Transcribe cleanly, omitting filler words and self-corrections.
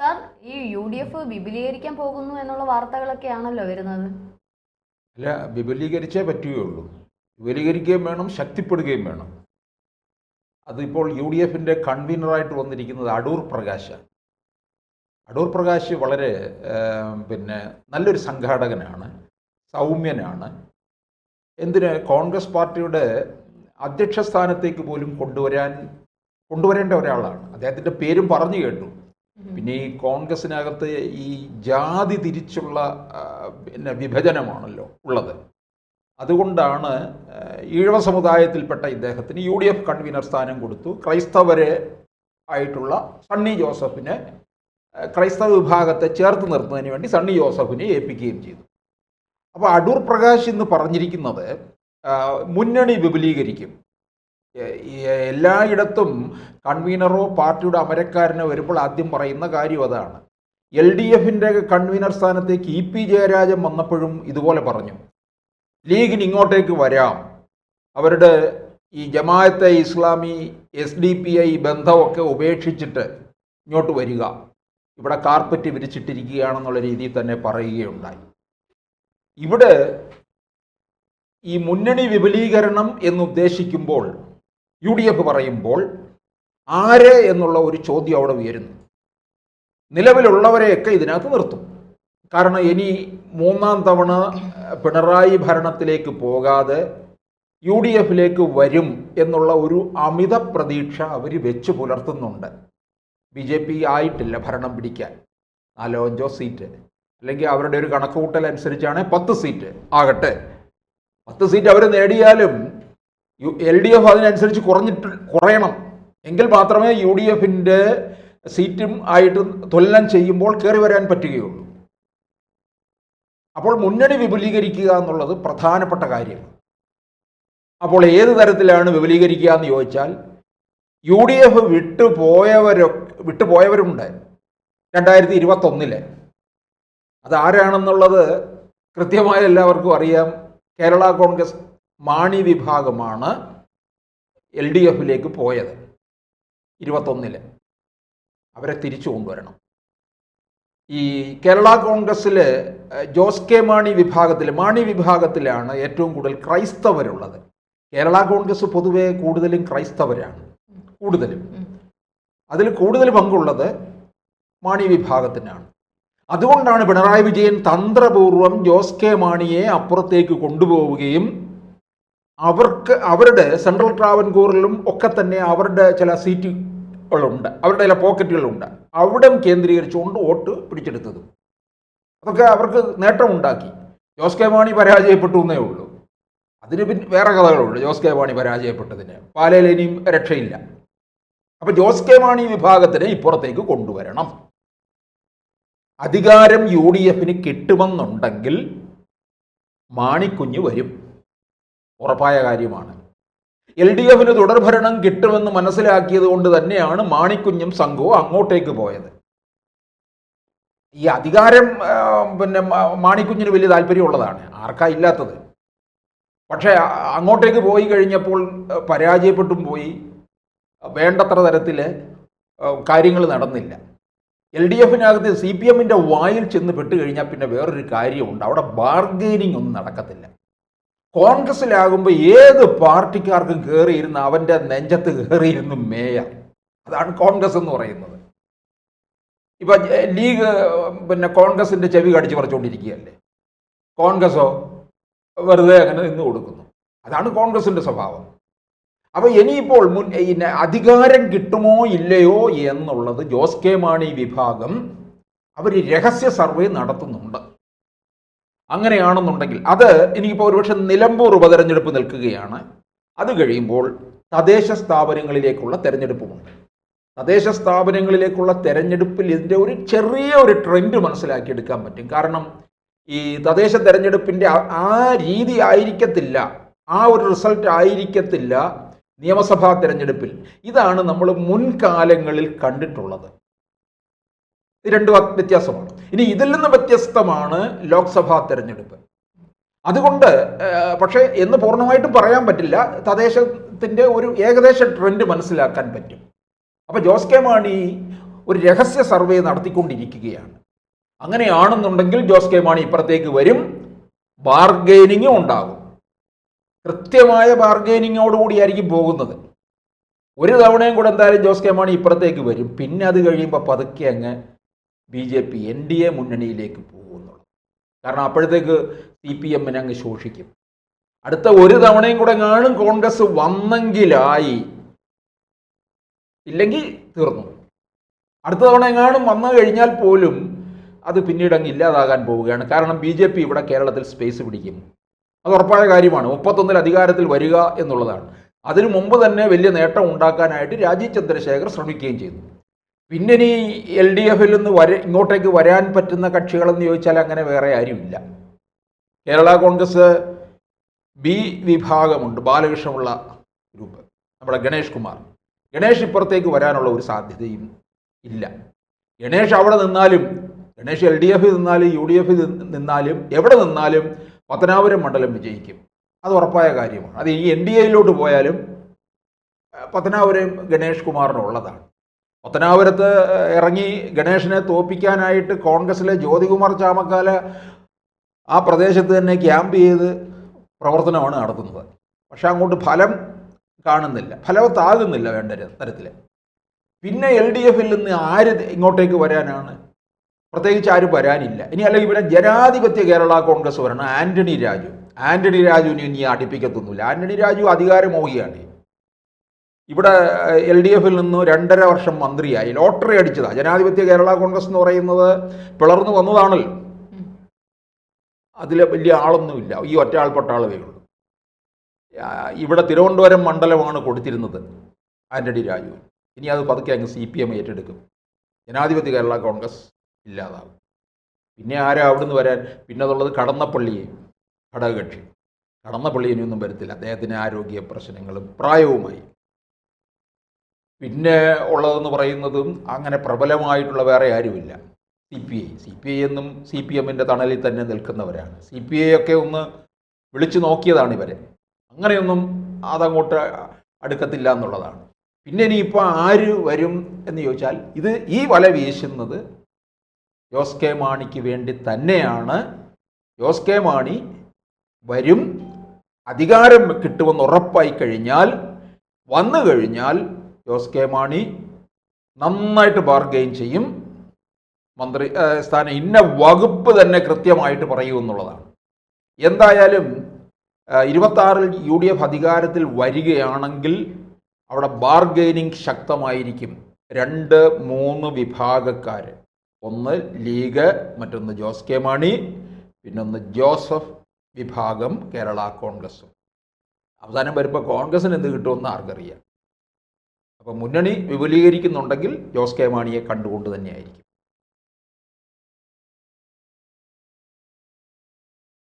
Sir, ഈ UDF വിപുലീകരിക്കാൻ പോകുന്നു എന്നുള്ള വാർത്തകളൊക്കെയാണല്ലോ വരുന്നത്. അല്ല, വിപുലീകരിച്ചേ പറ്റുകയുള്ളൂ. വിപുലീകരിക്കുകയും വേണം, ശക്തിപ്പെടുകയും വേണം. അതിപ്പോൾ UDFിൻ്റെ കൺവീനറായിട്ട് വന്നിരിക്കുന്നത് അടൂർ പ്രകാശാണ്. അടൂർ പ്രകാശ് വളരെ നല്ലൊരു സംഘാടകനാണ്, സൗമ്യനാണ്. എന്തിന് കോൺഗ്രസ് പാർട്ടിയുടെ അധ്യക്ഷ സ്ഥാനത്തേക്ക് പോലും കൊണ്ടുവരേണ്ട ഒരാളാണ്. അദ്ദേഹത്തിൻ്റെ പേരും പറഞ്ഞു കേട്ടു. പിന്നെ ഈ കോൺഗ്രസിനകത്ത് ഈ ജാതി തിരിച്ചുള്ള വിഭജനമാണല്ലോ ഉള്ളത്. അതുകൊണ്ടാണ് ഈഴവ സമുദായത്തിൽപ്പെട്ട ഇദ്ദേഹത്തിന് UDF കൺവീനർ സ്ഥാനം കൊടുത്തു. ക്രൈസ്തവരെ ആയിട്ടുള്ള സണ്ണി ജോസഫിനെ, ക്രൈസ്തവ വിഭാഗത്തെ ചേർത്ത് നിർത്തുന്നതിന് വേണ്ടി സണ്ണി ജോസഫിനെ ഏൽപ്പിക്കുകയും ചെയ്തു. അപ്പോൾ അടൂർ പ്രകാശ് ഇന്ന് പറഞ്ഞിരിക്കുന്നത് മുന്നണി വിപുലീകരിക്കും. എല്ലായിടത്തും കൺവീനറോ പാർട്ടിയുടെ അമരക്കാരനോ വരുമ്പോൾ ആദ്യം പറയുന്ന കാര്യം അതാണ്. LDFിൻ്റെ കൺവീനർ സ്ഥാനത്തേക്ക് EP ജയരാജൻ വന്നപ്പോഴും ഇതുപോലെ പറഞ്ഞു, ലീഗിന് ഇങ്ങോട്ടേക്ക് വരാം, അവരുടെ ഈ ജമാഅത്തെ ഇസ്ലാമി SDPI ബന്ധമൊക്കെ ഉപേക്ഷിച്ചിട്ട് ഇങ്ങോട്ട് വരിക, ഇവിടെ കാർപ്പറ്റ് വിരിച്ചിട്ടിരിക്കുകയാണെന്നുള്ള രീതിയിൽ തന്നെ പറയുകയുണ്ടായി. ഇവിടെ ഈ മുന്നണി വിപുലീകരണം എന്നുദ്ദേശിക്കുമ്പോൾ UDF പറയുമ്പോൾ ആര് എന്നുള്ള ഒരു ചോദ്യം അവിടെ ഉയരുന്നു. നിലവിലുള്ളവരെയൊക്കെ ഇതിനകത്ത് നിർത്തും. കാരണം ഇനി മൂന്നാം തവണ പിണറായി ഭരണത്തിലേക്ക് പോകാതെ UDFിലേക്ക് വരും എന്നുള്ള ഒരു അമിത പ്രതീക്ഷ അവർ വെച്ച് പുലർത്തുന്നുണ്ട്. BJP ആയിട്ടില്ല ഭരണം പിടിക്കാൻ 4-5 സീറ്റ്, അല്ലെങ്കിൽ അവരുടെ ഒരു കണക്കുകൂട്ടൽ അനുസരിച്ചാണ് 10 സീറ്റ് ആകട്ടെ. 10 സീറ്റ് അവർ നേടിയാലും LDF അതിനനുസരിച്ച് കുറയണം. എങ്കിൽ മാത്രമേ UDFിൻ്റെ സീറ്റും ആയിട്ട് തുലനം ചെയ്യുമ്പോൾ കയറി വരാൻ പറ്റുകയുള്ളൂ. അപ്പോൾ മുന്നണി വിപുലീകരിക്കുക എന്നുള്ളത് പ്രധാനപ്പെട്ട കാര്യം. അപ്പോൾ ഏത് തരത്തിലാണ് വിപുലീകരിക്കുക എന്ന് ചോദിച്ചാൽ, UDF വിട്ടുപോയവരുണ്ട് 2021. അതാരാണെന്നുള്ളത് കൃത്യമായി എല്ലാവർക്കും അറിയാം. കേരള കോൺഗ്രസ് മാണി വിഭാഗമാണ് LDFിലേക്ക് പോയത് 21. അവരെ തിരിച്ചു കൊണ്ടുവരണം. ഈ കേരള കോൺഗ്രസ്സിൽ ജോസ് കെ മാണി വിഭാഗത്തിലാണ് ഏറ്റവും കൂടുതൽ ക്രൈസ്തവരുള്ളത്. കേരള കോൺഗ്രസ് പൊതുവെ കൂടുതലും ക്രൈസ്തവരാണ്. അതിൽ കൂടുതൽ പങ്കുള്ളത് മാണി വിഭാഗത്തിനാണ്. അതുകൊണ്ടാണ് പിണറായി വിജയൻ തന്ത്രപൂർവം ജോസ് കെ മാണിയെ അപ്പുറത്തേക്ക് കൊണ്ടുപോവുകയും അവരുടെ സെൻട്രൽ ട്രാവൻകൂറിലും ഒക്കെ തന്നെ അവരുടെ ചില സീറ്റുകളുണ്ട്, അവരുടെ ചില പോക്കറ്റുകളുണ്ട്, അവിടെ കേന്ദ്രീകരിച്ചുകൊണ്ട് വോട്ട് പിടിച്ചെടുത്തതും അതൊക്കെ അവർക്ക് നേട്ടമുണ്ടാക്കി. ജോസ് കെ മാണി പരാജയപ്പെട്ടു എന്നേ ഉള്ളൂ. അതിന് പിന്നെ വേറെ കഥകളുണ്ട്. ജോസ് കെ മാണി പരാജയപ്പെട്ടതിന് പാലയിൽ ഇനിയും രക്ഷയില്ല. അപ്പം ജോസ് കെ മാണി വിഭാഗത്തിനെ ഇപ്പുറത്തേക്ക് കൊണ്ടുവരണം. അധികാരം UDFിന് കിട്ടുമെന്നുണ്ടെങ്കിൽ മാണിക്കുഞ്ഞ് വരും, ഉറപ്പായ കാര്യമാണ്. LDFിന് തുടർഭരണം കിട്ടുമെന്ന് മനസ്സിലാക്കിയത് കൊണ്ട് തന്നെയാണ് മാണിക്കുഞ്ഞും സംഘവും അങ്ങോട്ടേക്ക് പോയത്. ഈ അധികാരം മാണിക്കുഞ്ഞിന് വലിയ താല്പര്യമുള്ളതാണ്, ആർക്കാ ഇല്ലാത്തത്. പക്ഷേ അങ്ങോട്ടേക്ക് പോയി കഴിഞ്ഞപ്പോൾ പരാജയപ്പെട്ടും പോയി, വേണ്ടത്ര തരത്തിൽ കാര്യങ്ങൾ നടന്നില്ല. LDFിനകത്ത് CPMൻ്റെ വായിൽ ചെന്ന് പെട്ടുകഴിഞ്ഞാൽ പിന്നെ വേറൊരു കാര്യമുണ്ട്, അവിടെ ബാർഗെയിനിങ് ഒന്നും നടക്കത്തില്ല. കോൺഗ്രസ്സിലാകുമ്പോൾ ഏത് പാർട്ടിക്കാർക്കും കയറിയിരുന്ന് അവൻ്റെ നെഞ്ചത്ത് കയറിയിരുന്ന് മേയാം. അതാണ് കോൺഗ്രസ് എന്ന് പറയുന്നത്. ഇപ്പം ലീഗ് കോൺഗ്രസിൻ്റെ ചെവി കടിച്ച് പറിച്ചുകൊണ്ടിരിക്കുകയല്ലേ, കോൺഗ്രസോ വെറുതെ അങ്ങനെ നിന്ന് കൊടുക്കുന്നു. അതാണ് കോൺഗ്രസിൻ്റെ സ്വഭാവം. അപ്പോൾ ഇനിയിപ്പോൾ അധികാരം കിട്ടുമോ ഇല്ലയോ എന്നുള്ളത് ജോസ് കെ മാണി വിഭാഗം അവർ രഹസ്യ സർവേ നടത്തുന്നുണ്ട്. അങ്ങനെയാണെന്നുണ്ടെങ്കിൽ അത് ഇനിയിപ്പോൾ ഒരുപക്ഷെ നിലമ്പൂർ ഉപതെരഞ്ഞെടുപ്പ് നിൽക്കുകയാണ്. അത് കഴിയുമ്പോൾ തദ്ദേശ സ്ഥാപനങ്ങളിലേക്കുള്ള തെരഞ്ഞെടുപ്പുമുണ്ട്. തദ്ദേശ സ്ഥാപനങ്ങളിലേക്കുള്ള തെരഞ്ഞെടുപ്പിൽ ഇതിൻ്റെ ഒരു ചെറിയ ട്രെൻഡ് മനസ്സിലാക്കിയെടുക്കാൻ പറ്റും. കാരണം ഈ തദ്ദേശ തെരഞ്ഞെടുപ്പിൻ്റെ ആ രീതി ആയിരിക്കത്തില്ല, ആ ഒരു റിസൾട്ട് ആയിരിക്കത്തില്ല നിയമസഭാ തെരഞ്ഞെടുപ്പിൽ. ഇതാണ് നമ്മൾ മുൻകാലങ്ങളിൽ കണ്ടിട്ടുള്ളത്. ഇത് രണ്ട് വ്യത്യാസമാണ്. ഇനി ഇതിൽ നിന്ന് വ്യത്യസ്തമാണ് ലോക്സഭാ തെരഞ്ഞെടുപ്പ്. അതുകൊണ്ട് പക്ഷേ എന്ന് പൂർണ്ണമായിട്ടും പറയാൻ പറ്റില്ല, തദ്ദേശത്തിൻ്റെ ഒരു ഏകദേശ ട്രെൻഡ് മനസ്സിലാക്കാൻ പറ്റും. അപ്പോൾ ജോസ് കെ മാണി ഒരു രഹസ്യ സർവേ നടത്തിക്കൊണ്ടിരിക്കുകയാണ്. അങ്ങനെയാണെന്നുണ്ടെങ്കിൽ ജോസ് കെ മാണി ഇപ്പുറത്തേക്ക് വരും, ബാർഗെയിനിങ്ങും ഉണ്ടാകും. കൃത്യമായ ബാർഗെയിനിങ്ങോടുകൂടിയായിരിക്കും പോകുന്നത്. ഒരു തവണയും കൂടെ എന്തായാലും ജോസ് കെ മാണി ഇപ്പുറത്തേക്ക് വരും. പിന്നെ അത് കഴിയുമ്പോൾ പതുക്കെ അങ്ങ് BJP NDA മുന്നണിയിലേക്ക് പോകുന്നുള്ളൂ. കാരണം അപ്പോഴത്തേക്ക് CPM അങ്ങ് ശോഷിക്കും. അടുത്ത ഒരു തവണയും കൂടെ കാണും കോൺഗ്രസ് വന്നെങ്കിലായി, ഇല്ലെങ്കിൽ തീർന്നു. അടുത്ത തവണ എങ്ങാനും വന്നു കഴിഞ്ഞാൽ പോലും അത് പിന്നീട് അങ്ങ് ഇല്ലാതാകാൻ പോവുകയാണ്. കാരണം BJP ഇവിടെ കേരളത്തിൽ സ്പേസ് പിടിക്കും. അത് ഉറപ്പായ കാര്യമാണ്. 31-ൽ അധികാരത്തിൽ വരിക എന്നുള്ളതാണ്. അതിനു മുമ്പ് തന്നെ വലിയ നേട്ടം ഉണ്ടാക്കാനായിട്ട് രാജീവ് ചന്ദ്രശേഖർ ശ്രമിക്കുകയും ചെയ്തു. പിന്നെ ഇനി LDFിൽ നിന്ന് ഇങ്ങോട്ടേക്ക് വരാൻ പറ്റുന്ന കക്ഷികളെന്ന് ചോദിച്ചാൽ അങ്ങനെ വേറെ ആരുമില്ല. കേരള കോൺഗ്രസ് B വിഭാഗമുണ്ട്, ബാലകൃഷ്ണപിള്ള ഗ്രൂപ്പ്, നമ്മുടെ ഗണേഷ് കുമാർ. ഗണേഷ് ഇപ്പുറത്തേക്ക് വരാനുള്ള ഒരു സാധ്യതയും ഇല്ല. ഗണേഷ് അവിടെ നിന്നാലും, ഗണേഷ് LDFിൽ നിന്നാലും UDFിൽ നിന്നാലും എവിടെ നിന്നാലും പത്തനാപുരം മണ്ഡലം വിജയിക്കും. അത് ഉറപ്പായ കാര്യമാണ്. അത് ഈ NDAയിലോട്ട് പോയാലും പത്തനാപുരം ഗണേഷ് കുമാറിനുള്ളതാണ്. പത്തനാപുരത്ത് ഇറങ്ങി ഗണേഷിനെ തോൽപ്പിക്കാനായിട്ട് കോൺഗ്രസിലെ ജ്യോതികുമാർ ചാമക്കാല ആ പ്രദേശത്ത് തന്നെ ക്യാമ്പ് ചെയ്ത് പ്രവർത്തനമാണ് നടത്തുന്നത്. പക്ഷെ അങ്ങോട്ട് ഫലം കാണുന്നില്ല, ഫലവത്താകുന്നില്ല വേണ്ട തരത്തിൽ. പിന്നെ LDFിൽ നിന്ന് ആര് ഇങ്ങോട്ടേക്ക് വരാനാണ്? പ്രത്യേകിച്ച് ആരും വരാനില്ല. ഇനി അല്ലെങ്കിൽ ഇവിടെ ജനാധിപത്യ കേരള കോൺഗ്രസ് വരണം. ആന്റണി രാജുവിനെ ഇനി അടുപ്പിക്കത്തൊന്നുമില്ല. ആന്റണി രാജു അധികാരമോഹിയാണ്. ഇവിടെ LDFിൽ നിന്ന് 2.5 വർഷം മന്ത്രിയായി, ലോട്ടറി അടിച്ചതാണ്. ജനാധിപത്യ കേരള കോൺഗ്രസ് എന്ന് പറയുന്നത് പിളർന്നു വന്നതാണല്ലോ. അതിൽ വലിയ ആളൊന്നുമില്ല, ഈ ഒറ്റ ആൾപ്പെട്ടാളവേ ഉള്ളൂ. ഇവിടെ തിരുവനന്തപുരം മണ്ഡലമാണ് കൊടുത്തിരുന്നത് ആന്റണി രാജു. ഇനി അത് പതുക്കെ അങ്ങ് CPM ഏറ്റെടുക്കും. ജനാധിപത്യ കേരള കോൺഗ്രസ് ഇല്ലാതാകും. പിന്നെ ആരാ അവിടുന്ന് വരാൻ? പിന്നെ അതുള്ളത് കടന്നപ്പള്ളിയെ ഘടകകക്ഷി. കടന്നപ്പള്ളി ഇനിയൊന്നും വരത്തില്ല, അദ്ദേഹത്തിന് ആരോഗ്യ പ്രശ്നങ്ങളും പ്രായവുമായി. പിന്നെ ഉള്ളതെന്ന് പറയുന്നതും അങ്ങനെ പ്രബലമായിട്ടുള്ള വേറെ ആരുമില്ല. CPI എന്നും CPMൻ്റെ തണലിൽ തന്നെ നിൽക്കുന്നവരാണ്. CPI ഒക്കെ ഒന്ന് വിളിച്ചു നോക്കിയതാണ് ഇവരെ. അങ്ങനെയൊന്നും അതങ്ങോട്ട് അടുക്കത്തില്ല എന്നുള്ളതാണ്. പിന്നെ ഇനിയിപ്പോൾ ആര് വരും എന്ന് ചോദിച്ചാൽ ഈ വല വീശുന്നത് ജോസ് കെ മാണിക്ക് വേണ്ടി തന്നെയാണ്. ജോസ് കെ മാണി വരും, അധികാരം കിട്ടുമെന്ന് ഉറപ്പായി കഴിഞ്ഞാൽ, വന്നു കഴിഞ്ഞാൽ ജോസ് കെ മാണി നന്നായിട്ട് ബാർഗെയിൻ ചെയ്യും. മന്ത്രി സ്ഥാനം ഇന്ന വകുപ്പ് തന്നെ കൃത്യമായിട്ട് പറയുമെന്നുള്ളതാണ്. എന്തായാലും 26-ൽ UDF അധികാരത്തിൽ വരികയാണെങ്കിൽ അവിടെ ബാർഗെയിനിങ് ശക്തമായിരിക്കും. 2-3 വിഭാഗക്കാർ, ഒന്ന് ലീഗ്, മറ്റൊന്ന് ജോസ് കെ മാണി, പിന്നൊന്ന് ജോസഫ് വിഭാഗം കേരള കോൺഗ്രസും. അവസാനം വരുമ്പോൾ കോൺഗ്രസിന് എന്ത് കിട്ടുമെന്ന് ആർക്കറിയാം. അപ്പോൾ മുന്നണി വിപുലീകരിക്കുന്നുണ്ടെങ്കിൽ ജോസ് കെ മാണിയെ കണ്ടുകൊണ്ട് തന്നെയായിരിക്കും.